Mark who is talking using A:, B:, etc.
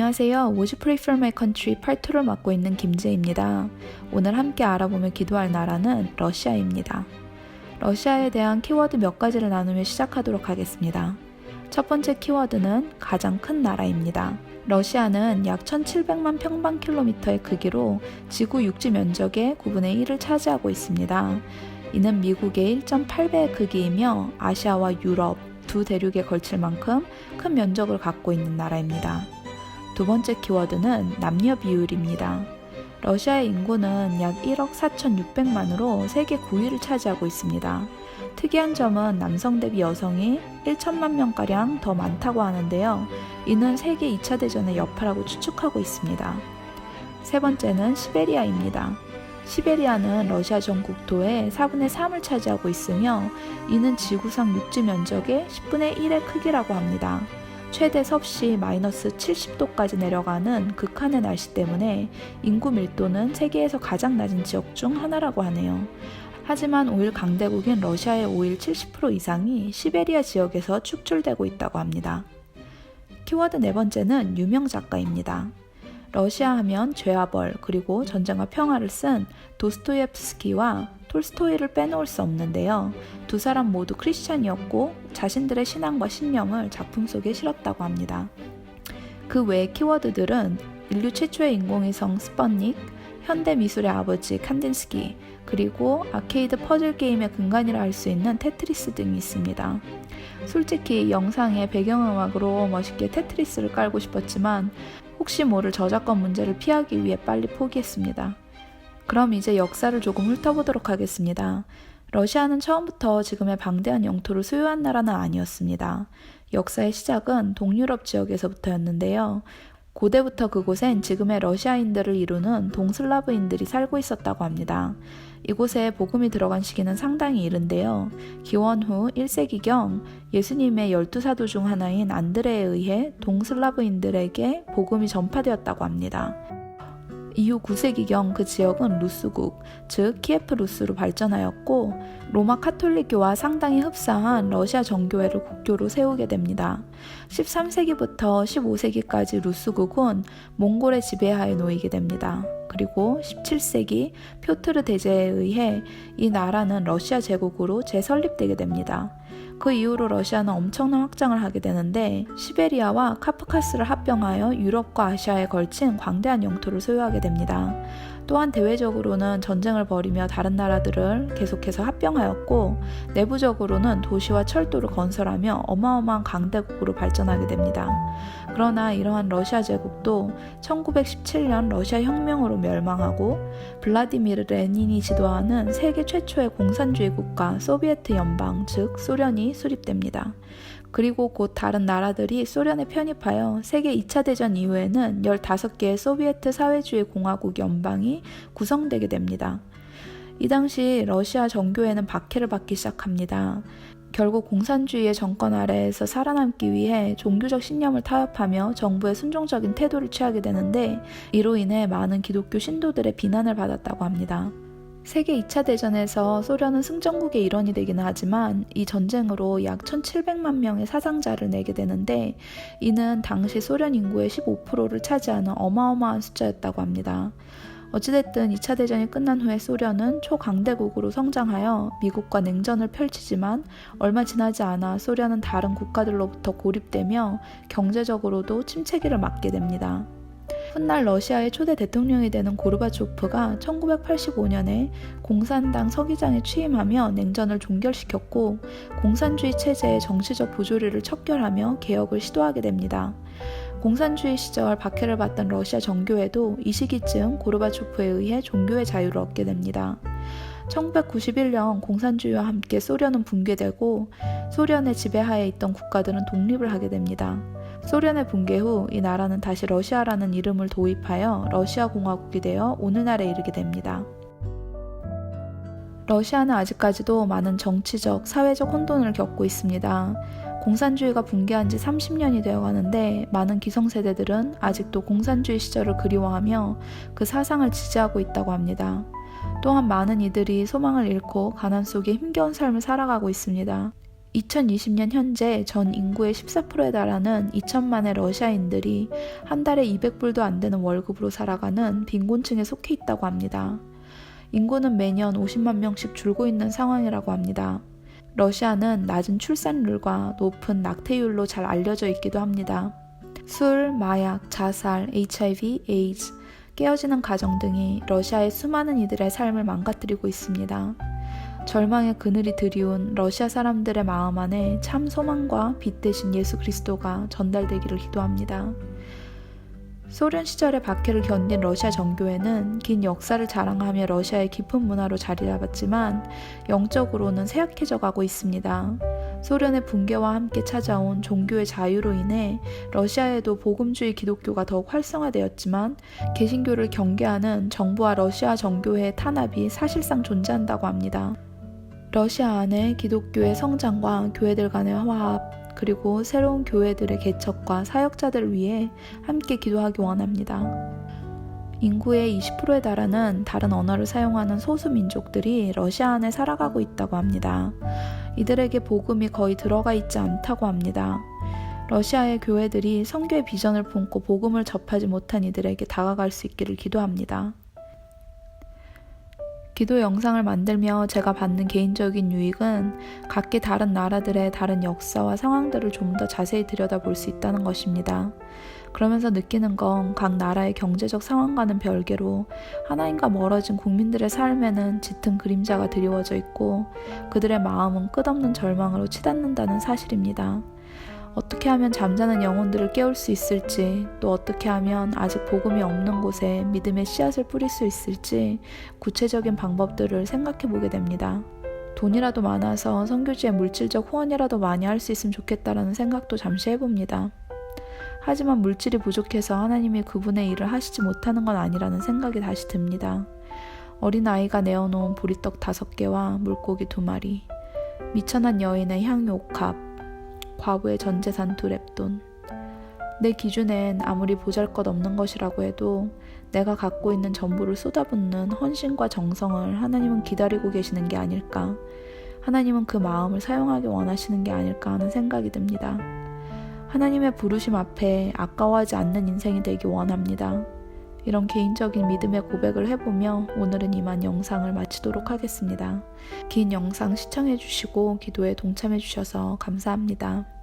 A: 안녕하세요. Would you pray for my country part 2를 맡고 있는 김재입니다. 오늘 함께 알아보며 기도할 나라는 러시아입니다. 러시아에 대한 키워드 몇 가지를 나누며 시작하도록 하겠습니다. 첫 번째 키워드는 가장 큰 나라입니다. 러시아는 약 1700만 평방킬로미터의 크기로 지구 육지 면적의 9분의 1을 차지하고 있습니다. 이는 미국의 1.8배의 크기이며 아시아와 유럽 두 대륙에 걸칠 만큼 큰 면적을 갖고 있는 나라입니다. 두 번째 키워드는 남녀 비율입니다. 러시아의 인구는 약 1억 4,600만으로 세계 9위를 차지하고 있습니다. 특이한 점은 남성 대비 여성이 1천만 명가량 더 많다고 하는데요. 이는 세계 2차 대전의 여파라고 추측하고 있습니다. 세 번째는 시베리아입니다. 시베리아는 러시아 전 국토의 4분의 3을 차지하고 있으며 이는 지구상 육지 면적의 10분의 1의 크기라고 합니다. 최대 섭씨 마이너스 70도까지 내려가는 극한의 날씨 때문에 인구 밀도는 세계에서 가장 낮은 지역 중 하나라고 하네요. 하지만 오일 강대국인 러시아의 오일 70% 이상이 시베리아 지역에서 축출되고 있다고 합니다. 키워드 네 번째는 유명 작가입니다. 러시아 하면 죄와 벌 그리고 전쟁과 평화를 쓴 도스토옙스키와 톨스토이를 빼놓을 수 없는데요. 두 사람 모두 크리스찬이었고 자신들의 신앙과 신념을 작품 속에 실었다고 합니다. 그 외의 키워드들은 인류 최초의 인공위성 스펀닉, 현대 미술의 아버지 칸딘스키, 그리고 아케이드 퍼즐 게임의 근간이라 할 수 있는 테트리스 등이 있습니다. 솔직히 영상에 배경음악으로 멋있게 테트리스를 깔고 싶었지만 혹시 모를 저작권 문제를 피하기 위해 빨리 포기했습니다. 그럼 이제 역사를 조금 훑어보도록 하겠습니다. 러시아는 처음부터 지금의 방대한 영토를 소유한 나라는 아니었습니다. 역사의 시작은 동유럽 지역에서부터였는데요. 고대부터 그곳엔 지금의 러시아인들을 이루는 동슬라브인들이 살고 있었다고 합니다. 이곳에 복음이 들어간 시기는 상당히 이른데요. 기원 후 1세기경 예수님의 12사도 중 하나인 안드레에 의해 동슬라브인들에게 복음이 전파되었다고 합니다. 이후 9세기경 그 지역은 루스국, 즉 키예프 루스로 발전하였고 로마 카톨릭교와 상당히 흡사한 러시아 정교회를 국교로 세우게 됩니다. 13세기부터 15세기까지 루스국은 몽골의 지배하에 놓이게 됩니다. 그리고 17세기 표트르 대제에 의해 이 나라는 러시아 제국으로 재설립되게 됩니다. 그 이후로 러시아는 엄청난 확장을 하게 되는데 시베리아와 카프카스를 합병하여 유럽과 아시아에 걸친 광대한 영토를 소유하게 됩니다. 또한 대외적으로는 전쟁을 벌이며 다른 나라들을 계속해서 합병하였고 내부적으로는 도시와 철도를 건설하며 어마어마한 강대국으로 발전하게 됩니다. 그러나 이러한 러시아 제국도 1917년 러시아 혁명으로 멸망하고 블라디미르 레닌이 지도하는 세계 최초의 공산주의 국가 소비에트 연방 즉 소련이 수립됩니다. 그리고 곧 다른 나라들이 소련에 편입하여 세계 2차 대전 이후에는 15개의 소비에트 사회주의 공화국 연방이 구성되게 됩니다. 이 당시 러시아 정교회는 박해를 받기 시작합니다. 결국 공산주의의 정권 아래에서 살아남기 위해 종교적 신념을 타협하며 정부의 순종적인 태도를 취하게 되는데 이로 인해 많은 기독교 신도들의 비난을 받았다고 합니다. 세계 2차 대전에서 소련은 승전국의 일원이 되기는 하지만 이 전쟁으로 약 1700만 명의 사상자를 내게 되는데 이는 당시 소련 인구의 15%를 차지하는 어마어마한 숫자였다고 합니다. 어찌됐든 2차 대전이 끝난 후에 소련은 초강대국으로 성장하여 미국과 냉전을 펼치지만 얼마 지나지 않아 소련은 다른 국가들로부터 고립되며 경제적으로도 침체기를 맞게 됩니다. 훗날 러시아의 초대 대통령이 되는 고르바초프가 1985년에 공산당 서기장에 취임하며 냉전을 종결시켰고 공산주의 체제의 정치적 부조리를 척결하며 개혁을 시도하게 됩니다. 공산주의 시절 박해를 받던 러시아 정교회도 이 시기쯤 고르바초프에 의해 종교의 자유를 얻게 됩니다. 1991년 공산주의와 함께 소련은 붕괴되고 소련의 지배하에 있던 국가들은 독립을 하게 됩니다. 소련의 붕괴 후 이 나라는 다시 러시아라는 이름을 도입하여 러시아 공화국이 되어 오늘날에 이르게 됩니다. 러시아는 아직까지도 많은 정치적, 사회적 혼돈을 겪고 있습니다. 공산주의가 붕괴한 지 30년이 되어가는데 많은 기성세대들은 아직도 공산주의 시절을 그리워하며 그 사상을 지지하고 있다고 합니다. 또한 많은 이들이 소망을 잃고 가난 속에 힘겨운 삶을 살아가고 있습니다. 2020년 현재 전 인구의 14%에 달하는 2천만의 러시아인들이 한 달에 200불도 안 되는 월급으로 살아가는 빈곤층에 속해 있다고 합니다. 인구는 매년 50만 명씩 줄고 있는 상황이라고 합니다. 러시아는 낮은 출산율과 높은 낙태율로 잘 알려져 있기도 합니다. 술, 마약, 자살, HIV, 에이즈, 깨어지는 가정 등이 러시아의 수많은 이들의 삶을 망가뜨리고 있습니다. 절망의 그늘이 드리운 러시아 사람들의 마음 안에 참 소망과 빛 대신 예수 그리스도가 전달되기를 기도합니다. 소련 시절의 박해를 견딘 러시아 정교회는 긴 역사를 자랑하며 러시아의 깊은 문화로 자리 잡았지만 영적으로는 쇠약해져 가고 있습니다. 소련의 붕괴와 함께 찾아온 종교의 자유로 인해 러시아에도 복음주의 기독교가 더욱 활성화되었지만 개신교를 경계하는 정부와 러시아 정교회의 탄압이 사실상 존재한다고 합니다. 러시아 안에 기독교의 성장과 교회들 간의 화합, 그리고 새로운 교회들의 개척과 사역자들을 위해 함께 기도하기 원합니다. 인구의 20%에 달하는 다른 언어를 사용하는 소수 민족들이 러시아 안에 살아가고 있다고 합니다. 이들에게 복음이 거의 들어가 있지 않다고 합니다. 러시아의 교회들이 선교의 비전을 품고 복음을 접하지 못한 이들에게 다가갈 수 있기를 기도합니다. 기도 영상을 만들며 제가 받는 개인적인 유익은 각기 다른 나라들의 다른 역사와 상황들을 좀 더 자세히 들여다볼 수 있다는 것입니다. 그러면서 느끼는 건 각 나라의 경제적 상황과는 별개로 하나님과 멀어진 국민들의 삶에는 짙은 그림자가 드리워져 있고 그들의 마음은 끝없는 절망으로 치닫는다는 사실입니다. 어떻게 하면 잠자는 영혼들을 깨울 수 있을지, 또 어떻게 하면 아직 복음이 없는 곳에 믿음의 씨앗을 뿌릴 수 있을지 구체적인 방법들을 생각해 보게 됩니다. 돈이라도 많아서 선교지에 물질적 후원이라도 많이 할 수 있으면 좋겠다라는 생각도 잠시 해봅니다. 하지만 물질이 부족해서 하나님이 그분의 일을 하시지 못하는 건 아니라는 생각이 다시 듭니다. 어린아이가 내어놓은 보리떡 5개와 물고기 2마리, 미천한 여인의 향유 5컵, 과부의 전재산 2렙돈. 내 기준엔 아무리 보잘것없는 것이라고 해도 내가 갖고 있는 전부를 쏟아붓는 헌신과 정성을 하나님은 기다리고 계시는 게 아닐까, 하나님은 그 마음을 사용하기 원하시는 게 아닐까 하는 생각이 듭니다. 하나님의 부르심 앞에 아까워하지 않는 인생이 되기 원합니다. 이런 개인적인 믿음의 고백을 해보며 오늘은 이만 영상을 마치도록 하겠습니다. 긴 영상 시청해주시고 기도에 동참해주셔서 감사합니다.